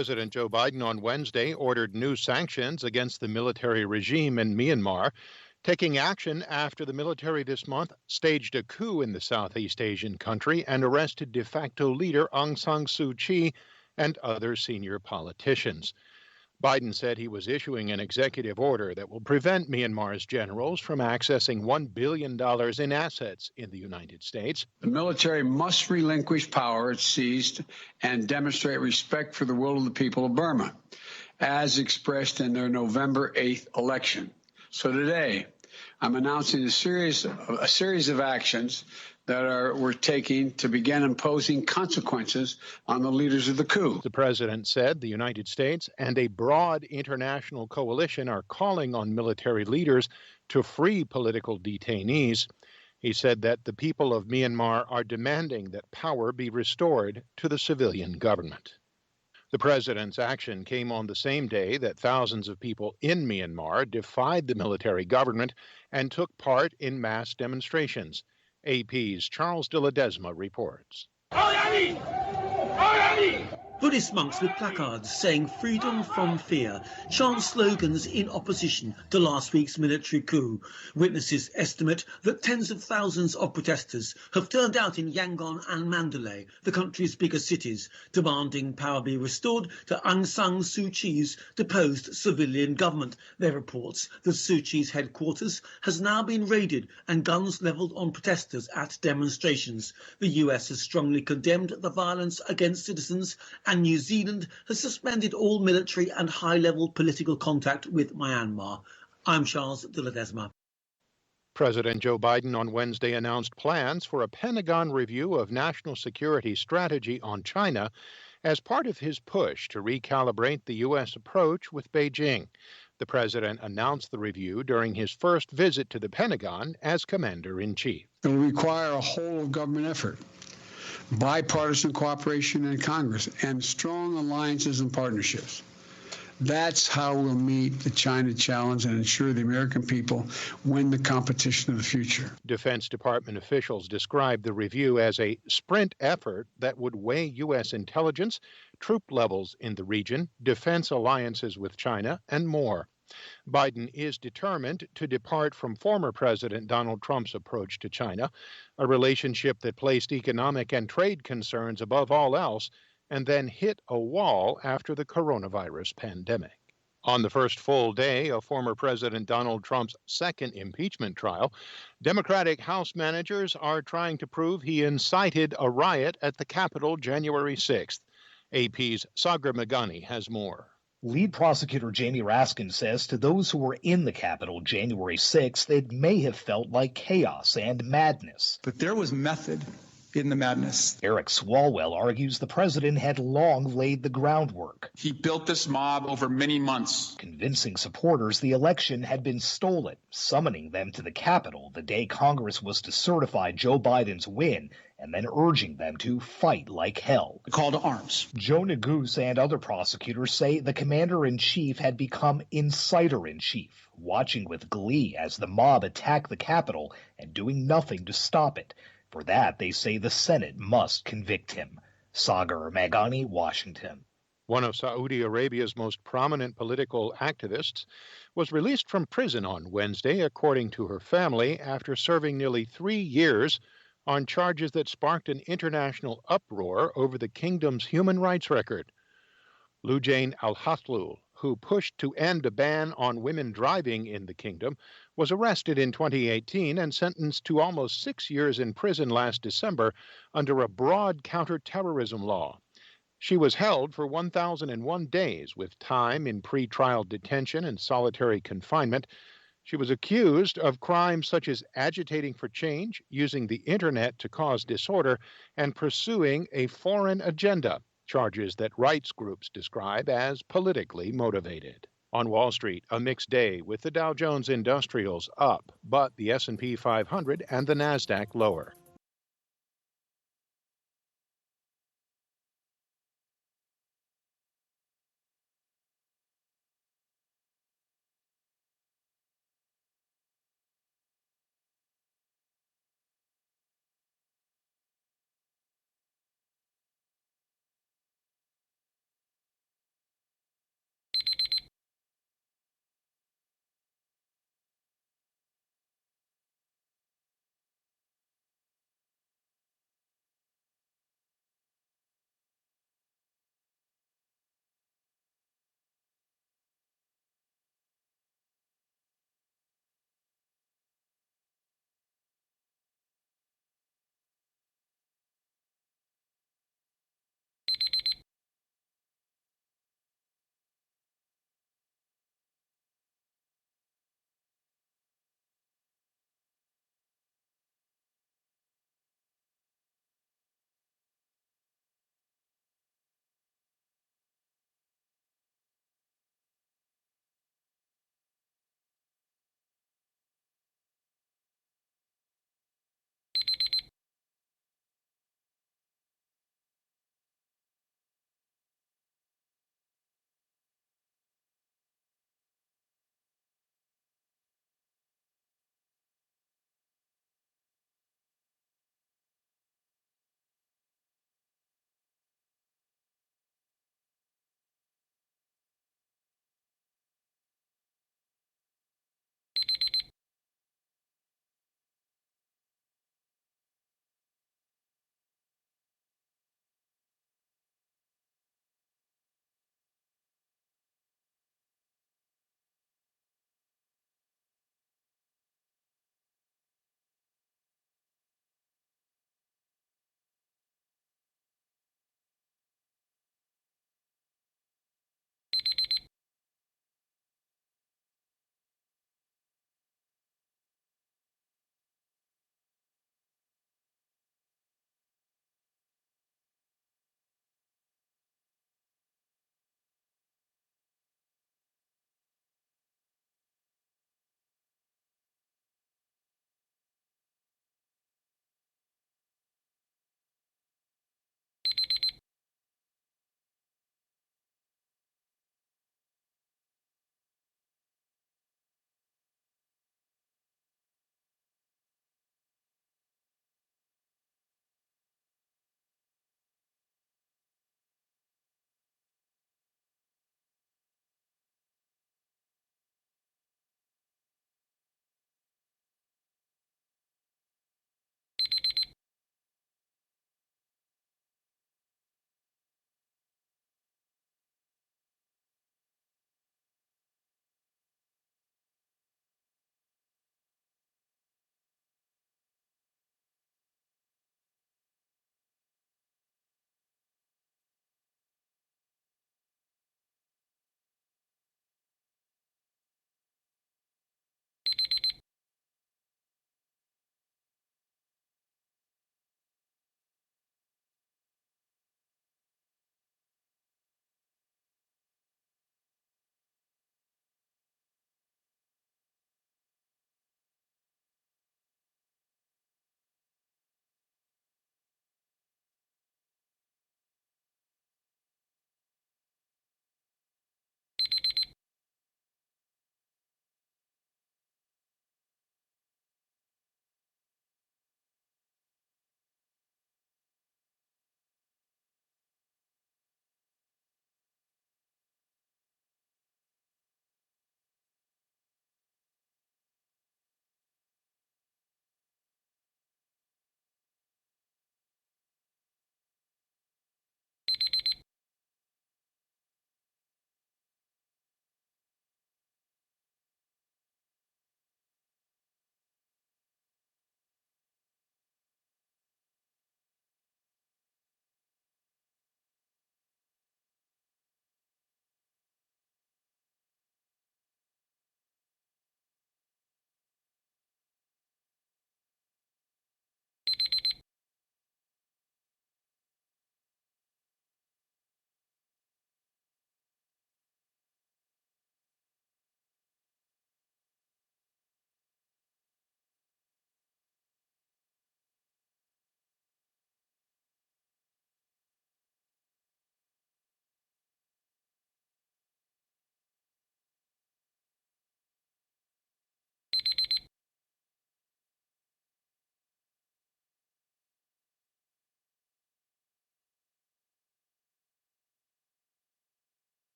President Joe Biden on Wednesday ordered new sanctions against the military regime in Myanmar, taking action after the military this month staged a coup in the Southeast Asian country and arrested de facto leader Aung San Suu Kyi and other senior politicians. Biden said he was issuing an executive order that will prevent Myanmar's generals from accessing $1 billion in assets in the United States. The military must relinquish power it seized and demonstrate respect for the will of the people of Burma, as expressed in their November 8th election. So today, I'm announcing a series of actions that we're taking to begin imposing consequences on the leaders of the coup. The president said the United States and a broad international coalition are calling on military leaders to free political detainees. He said that the people of Myanmar are demanding that power be restored to the civilian government. The president's action came on the same day that thousands of people in Myanmar defied the military government and took part in mass demonstrations. AP's Charles de Ledesma reports. Buddhist monks with placards saying freedom from fear chant slogans in opposition to last week's military coup. Witnesses estimate that tens of thousands of protesters have turned out in Yangon and Mandalay, the country's biggest cities, demanding power be restored to Aung San Suu Kyi's deposed civilian government. There are reports that Suu Kyi's headquarters has now been raided and guns levelled on protesters at demonstrations. The US has strongly condemned the violence against citizens, and New Zealand has suspended all military and high-level political contact with Myanmar. I'm Charles de Ledesma. President Joe Biden on Wednesday announced plans for a Pentagon review of national security strategy on China as part of his push to recalibrate the U.S. approach with Beijing. The president announced the review during his first visit to the Pentagon as commander-in-chief. It will require a whole-of-government effort, bipartisan cooperation in Congress, and strong alliances and partnerships. That's how we'll meet the China challenge and ensure the American people win the competition of the future. Defense Department officials described the review as a sprint effort that would weigh U.S. intelligence, troop levels in the region, defense alliances with China, and more. Biden is determined to depart from former President Donald Trump's approach to China, a relationship that placed economic and trade concerns above all else and then hit a wall after the coronavirus pandemic. On the first full day of former President Donald Trump's second impeachment trial, Democratic House managers are trying to prove he incited a riot at the Capitol January 6th. AP's Sagar Meghani has more. Lead prosecutor Jamie Raskin says to those who were in the Capitol January 6th, it may have felt like chaos and madness. But there was method in the madness. Eric Swalwell argues the president had long laid the groundwork. He built this mob over many months, convincing supporters the election had been stolen, summoning them to the Capitol the day Congress was to certify Joe Biden's win, and then urging them to fight like hell. The call to arms. Joe Neguse and other prosecutors say the commander-in-chief had become insider-in-chief, watching with glee as the mob attacked the Capitol and doing nothing to stop it. For that, they say the Senate must convict him. Sagar Meghani, Washington. One of Saudi Arabia's most prominent political activists was released from prison on Wednesday, according to her family, after serving nearly 3 years on charges that sparked an international uproar over the kingdom's human rights record. Lujain Al-Hatlul, who pushed to end a ban on women driving in the kingdom, was arrested in 2018 and sentenced to almost 6 years in prison last December under a broad counterterrorism law. She was held for 1,001 days with time in pretrial detention and solitary confinement. She was accused of crimes such as agitating for change, using the internet to cause disorder, and pursuing a foreign agenda, charges that rights groups describe as politically motivated. On Wall Street, a mixed day with the Dow Jones Industrials up, but the S&P 500 and the Nasdaq lower.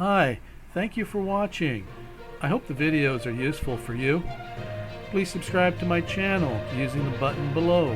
Hi, thank you for watching. I hope the videos are useful for you. Please subscribe to my channel using the button below.